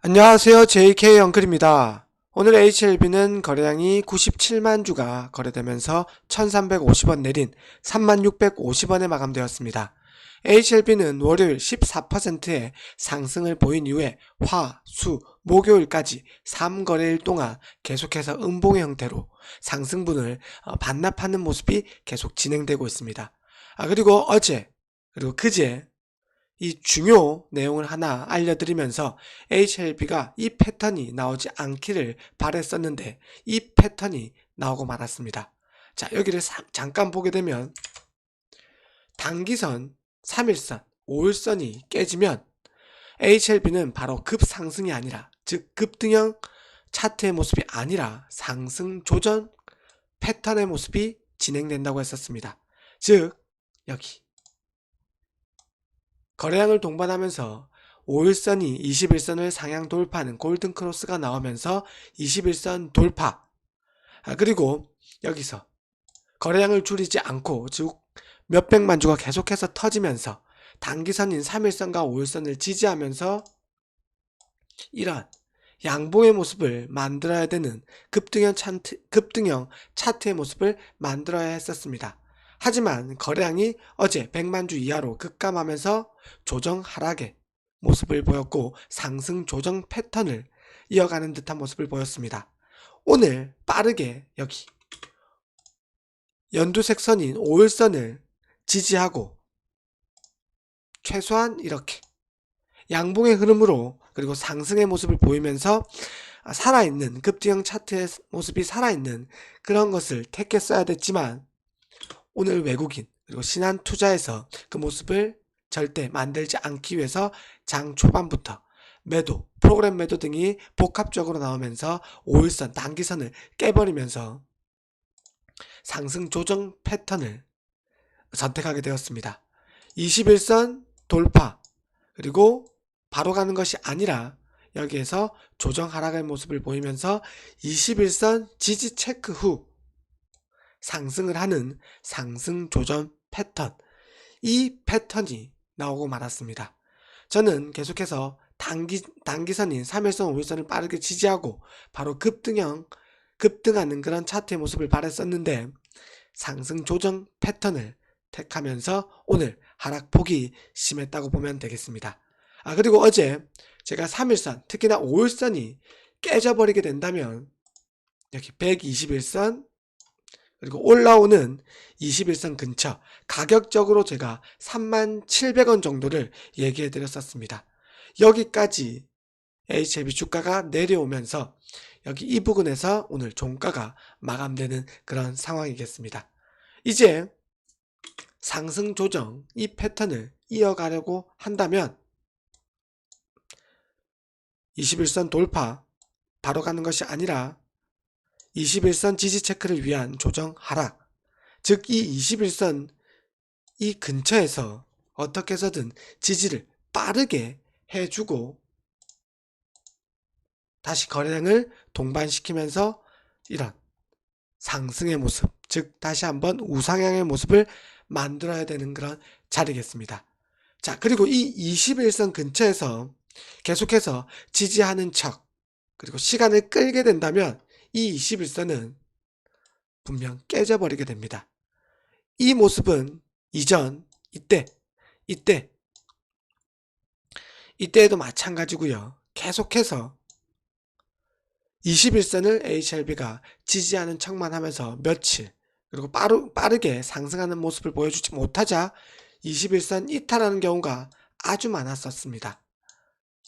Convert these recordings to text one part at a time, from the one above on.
안녕하세요. JK 엉클입니다. 오늘 HLB는 거래량이 97만 주가 거래되면서 1350원 내린 3650원에 마감되었습니다. HLB는 월요일 14%의 상승을 보인 이후에 화, 수, 목요일까지 3거래일 동안 계속해서 음봉의 형태로 상승분을 반납하는 모습이 계속 진행되고 있습니다. 그리고 어제 그리고 그제 이 중요 내용을 하나 알려드리면서 HLB가 이 패턴이 나오지 않기를 바랬었는데 이 패턴이 나오고 말았습니다. 자, 여기를 잠깐 보게 되면 단기선, 3일선, 5일선이 깨지면 HLB는 바로 급상승이 아니라, 즉 급등형 차트의 모습이 아니라 상승 조정 패턴의 모습이 진행된다고 했었습니다. 즉 여기 거래량을 동반하면서 5일선이 21선을 상향 돌파하는 골든크로스가 나오면서 21선 돌파. 그리고 여기서 거래량을 줄이지 않고 즉 몇백만 주가 계속해서 터지면서 단기선인 3일선과 5일선을 지지하면서 이런 양봉의 모습을 만들어야 되는 급등형 차트의 모습을 만들어야 했었습니다. 하지만 거래량이 어제 100만 주 이하로 급감하면서 조정 하락의 모습을 보였고 상승 조정 패턴을 이어가는 듯한 모습을 보였습니다. 오늘 빠르게 여기 연두색 선인 5일선을 지지하고 최소한 이렇게 양봉의 흐름으로 그리고 상승의 모습을 보이면서 살아있는 급등형 차트의 모습이 살아있는 그런 것을 택했어야 됐지만 오늘 외국인 그리고 신한투자에서 그 모습을 절대 만들지 않기 위해서 장 초반부터 매도, 프로그램 매도 등이 복합적으로 나오면서 5일선, 단기선을 깨버리면서 상승 조정 패턴을 선택하게 되었습니다. 21선 돌파 그리고 바로 가는 것이 아니라 여기에서 조정 하락의 모습을 보이면서 21선 지지 체크 후 상승을 하는 상승 조정 패턴, 이 패턴이 나오고 말았습니다. 저는 계속해서 단기선인 3일선 5일선을 빠르게 지지하고 바로 급등하는 그런 차트의 모습을 바랬었는데 상승 조정 패턴을 택하면서 오늘 하락폭이 심했다고 보면 되겠습니다. 그리고 어제 제가 3일선 특히나 5일선이 깨져버리게 된다면 여기 121선 그리고 올라오는 21선 근처 가격적으로 제가 37,700원 정도를 얘기해 드렸었습니다. 여기까지 HLB 주가가 내려오면서 여기 이 부근에서 오늘 종가가 마감되는 그런 상황이겠습니다. 이제 상승 조정 이 패턴을 이어가려고 한다면 21선 돌파 바로 가는 것이 아니라 21선 지지 체크를 위한 조정 하락, 즉 이 21선 이 근처에서 어떻게 해서든 지지를 빠르게 해주고 다시 거래량을 동반시키면서 이런 상승의 모습, 즉 다시 한번 우상향의 모습을 만들어야 되는 그런 자리겠습니다. 자, 그리고 이 21선 근처에서 계속해서 지지하는 척 그리고 시간을 끌게 된다면 이 21선은 분명 깨져버리게 됩니다. 이 모습은 이전 이때 이때에도 마찬가지고요. 계속해서 21선을 HLB가 지지하는 척만 하면서 며칠 그리고 빠르게 상승하는 모습을 보여주지 못하자 21선 이탈하는 경우가 아주 많았었습니다.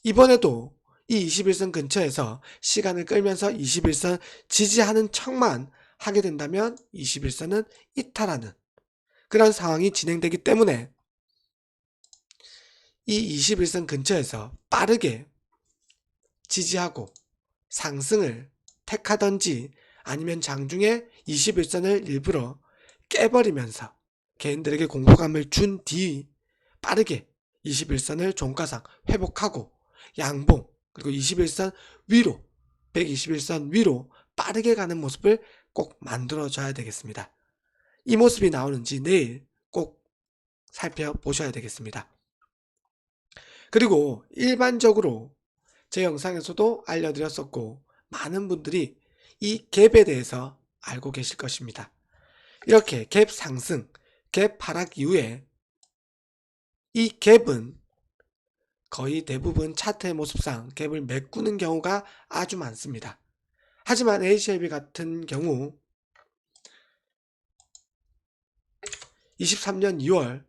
이번에도 이 21선 근처에서 시간을 끌면서 21선 지지하는 척만 하게 된다면 21선은 이탈하는 그런 상황이 진행되기 때문에 이 21선 근처에서 빠르게 지지하고 상승을 택하던지 아니면 장중에 21선을 일부러 깨버리면서 개인들에게 공포감을 준 뒤 빠르게 21선을 종가상 회복하고 양봉 그리고 21선 위로 121선 위로 빠르게 가는 모습을 꼭 만들어줘야 되겠습니다. 이 모습이 나오는지 내일 꼭 살펴보셔야 되겠습니다. 그리고 일반적으로 제 영상에서도 알려드렸었고 많은 분들이 이 갭에 대해서 알고 계실 것입니다. 이렇게 갭 상승, 갭 하락 이후에 이 갭은 거의 대부분 차트의 모습상 갭을 메꾸는 경우가 아주 많습니다. 하지만 HLB 같은 경우 23년 2월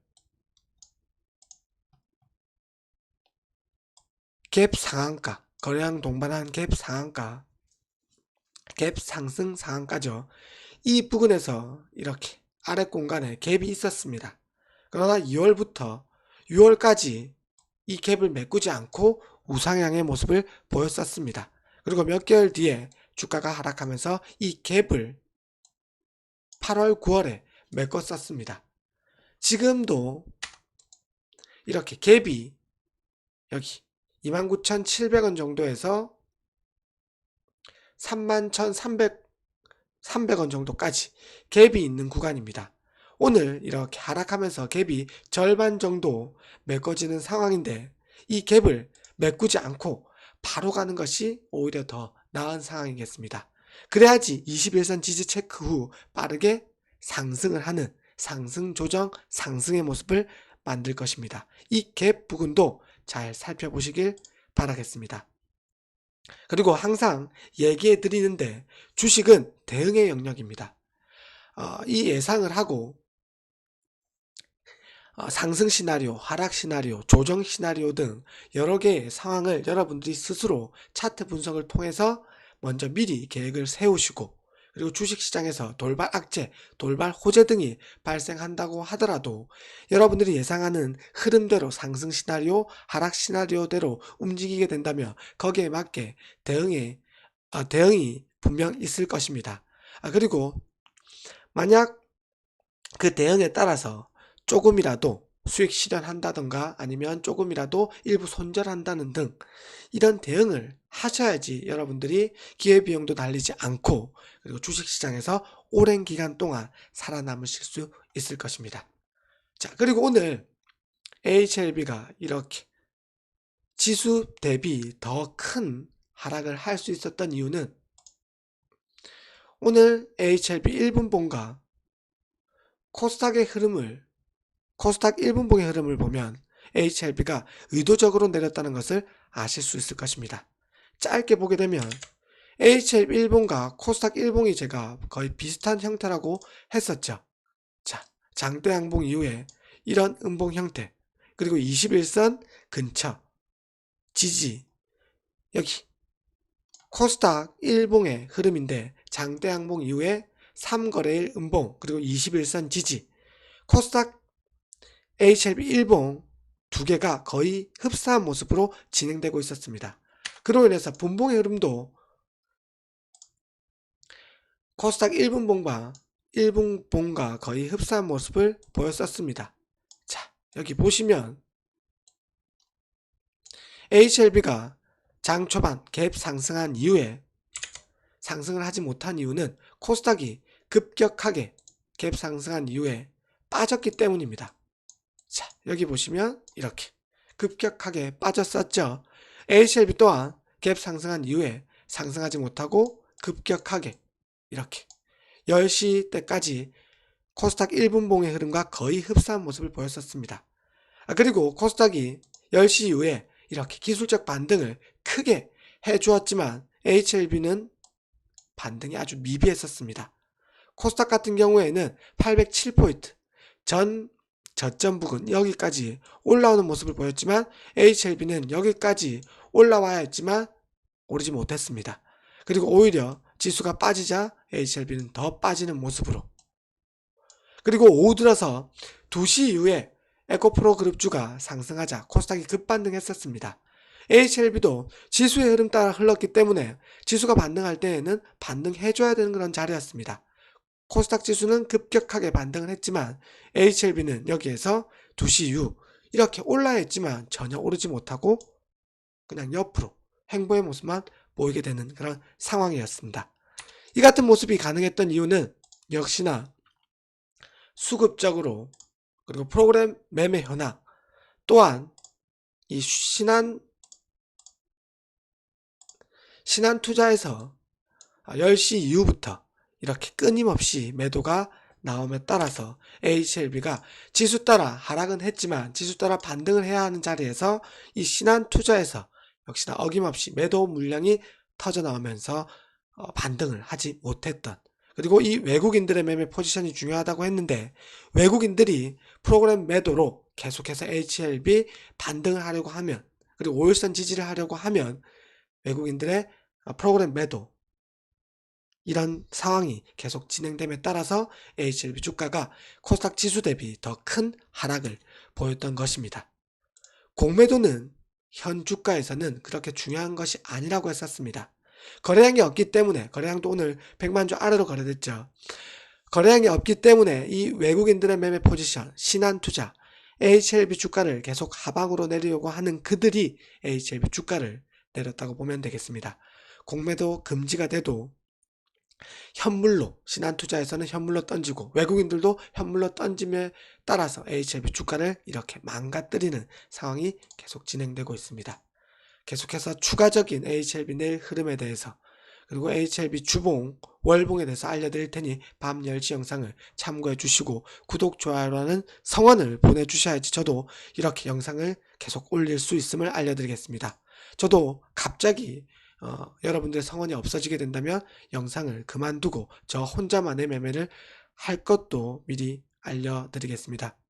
갭 상한가, 거래량 동반한 갭 상한가, 갭 상승 상한가죠. 이 부근에서 이렇게 아래 공간에 갭이 있었습니다. 그러나 2월부터 6월까지 이 갭을 메꾸지 않고 우상향의 모습을 보였었습니다. 그리고 몇 개월 뒤에 주가가 하락하면서 이 갭을 8월, 9월에 메꿨었습니다. 지금도 이렇게 갭이 여기 29,700원 정도에서 31,300원 정도까지 갭이 있는 구간입니다. 오늘 이렇게 하락하면서 갭이 절반 정도 메꿔지는 상황인데 이 갭을 메꾸지 않고 바로 가는 것이 오히려 더 나은 상황이겠습니다. 그래야지 21선 지지 체크 후 빠르게 상승을 하는 상승 조정 상승의 모습을 만들 것입니다. 이 갭 부분도 잘 살펴보시길 바라겠습니다. 그리고 항상 얘기해 드리는데 주식은 대응의 영역입니다. 이 예상을 하고 상승 시나리오, 하락 시나리오, 조정 시나리오 등 여러 개의 상황을 여러분들이 스스로 차트 분석을 통해서 먼저 미리 계획을 세우시고 그리고 주식시장에서 돌발 악재, 돌발 호재 등이 발생한다고 하더라도 여러분들이 예상하는 흐름대로 상승 시나리오, 하락 시나리오대로 움직이게 된다면 거기에 맞게 대응이 분명 있을 것입니다. 그리고 만약 그 대응에 따라서 조금이라도 수익 실현한다던가 아니면 조금이라도 일부 손절한다는 등 이런 대응을 하셔야지 여러분들이 기회비용도 날리지 않고 그리고 주식시장에서 오랜 기간 동안 살아남으실 수 있을 것입니다. 자, 그리고 오늘 HLB가 이렇게 지수 대비 더 큰 하락을 할 수 있었던 이유는 오늘 HLB 1분봉과 코스닥의 흐름을 코스닥 1분봉의 흐름을 보면 HLB가 의도적으로 내렸다는 것을 아실 수 있을 것입니다. 짧게 보게 되면 HLB 1봉과 코스닥 1봉이 제가 거의 비슷한 형태라고 했었죠. 자, 장대 양봉 이후에 이런 음봉 형태 그리고 21선 근처 지지 여기 코스닥 1봉의 흐름인데 장대 양봉 이후에 3거래일 음봉 그리고 21선 지지 코스닥 HLB 1봉 두 개가 거의 흡사한 모습으로 진행되고 있었습니다. 그로 인해서 분봉의 흐름도 코스닥 1분봉과 1분봉과 거의 흡사한 모습을 보였었습니다. 자, 여기 보시면 HLB가 장 초반 갭 상승한 이후에 상승을 하지 못한 이유는 코스닥이 급격하게 갭 상승한 이후에 빠졌기 때문입니다. 자, 여기 보시면 이렇게 급격하게 빠졌었죠. HLB 또한 갭 상승한 이후에 상승하지 못하고 급격하게 이렇게 10시 때까지 코스닥 1분봉의 흐름과 거의 흡사한 모습을 보였었습니다. 그리고 코스닥이 10시 이후에 이렇게 기술적 반등을 크게 해주었지만 HLB는 반등이 아주 미비했었습니다. 코스닥 같은 경우에는 807포인트 저점 부근 여기까지 올라오는 모습을 보였지만 HLB는 여기까지 올라와야 했지만 오르지 못했습니다. 그리고 오히려 지수가 빠지자 HLB는 더 빠지는 모습으로 그리고 오후 들어서 2시 이후에 에코프로 그룹주가 상승하자 코스닥이 급반등했었습니다. HLB도 지수의 흐름 따라 흘렀기 때문에 지수가 반등할 때에는 반등해줘야 되는 그런 자리였습니다. 코스닥 지수는 급격하게 반등을 했지만 HLB는 여기에서 2시 이후 이렇게 올라야 했지만 전혀 오르지 못하고 그냥 옆으로 횡보의 모습만 보이게 되는 그런 상황이었습니다. 이 같은 모습이 가능했던 이유는 역시나 수급적으로 그리고 프로그램 매매 현황 또한 이 신한 신한투자에서 10시 이후부터 이렇게 끊임없이 매도가 나옴에 따라서 HLB가 지수 따라 하락은 했지만 지수 따라 반등을 해야 하는 자리에서 이 신한투자에서 역시나 어김없이 매도 물량이 터져 나오면서 반등을 하지 못했던, 그리고 이 외국인들의 매매 포지션이 중요하다고 했는데 외국인들이 프로그램 매도로 계속해서 HLB 반등을 하려고 하면, 그리고 5일선 지지를 하려고 하면 외국인들의 프로그램 매도, 이런 상황이 계속 진행됨에 따라서 HLB 주가가 코스닥 지수 대비 더 큰 하락을 보였던 것입니다. 공매도는 현 주가에서는 그렇게 중요한 것이 아니라고 했었습니다. 거래량이 없기 때문에, 거래량도 오늘 100만주 아래로 거래됐죠. 거래량이 없기 때문에 이 외국인들의 매매 포지션, 신한투자, HLB 주가를 계속 하방으로 내리려고 하는 그들이 HLB 주가를 내렸다고 보면 되겠습니다. 공매도 금지가 돼도 현물로, 신한투자에서는 현물로 던지고 외국인들도 현물로 던짐에 따라서 HLB 주가를 이렇게 망가뜨리는 상황이 계속 진행되고 있습니다. 계속해서 추가적인 HLB 내일 흐름에 대해서, 그리고 HLB 주봉, 월봉에 대해서 알려드릴 테니 밤 10시 영상을 참고해 주시고 구독, 좋아요라는 성원을 보내주셔야지 저도 이렇게 영상을 계속 올릴 수 있음을 알려드리겠습니다. 저도 갑자기 여러분들의 성원이 없어지게 된다면 영상을 그만두고 저 혼자만의 매매를 할 것도 미리 알려드리겠습니다.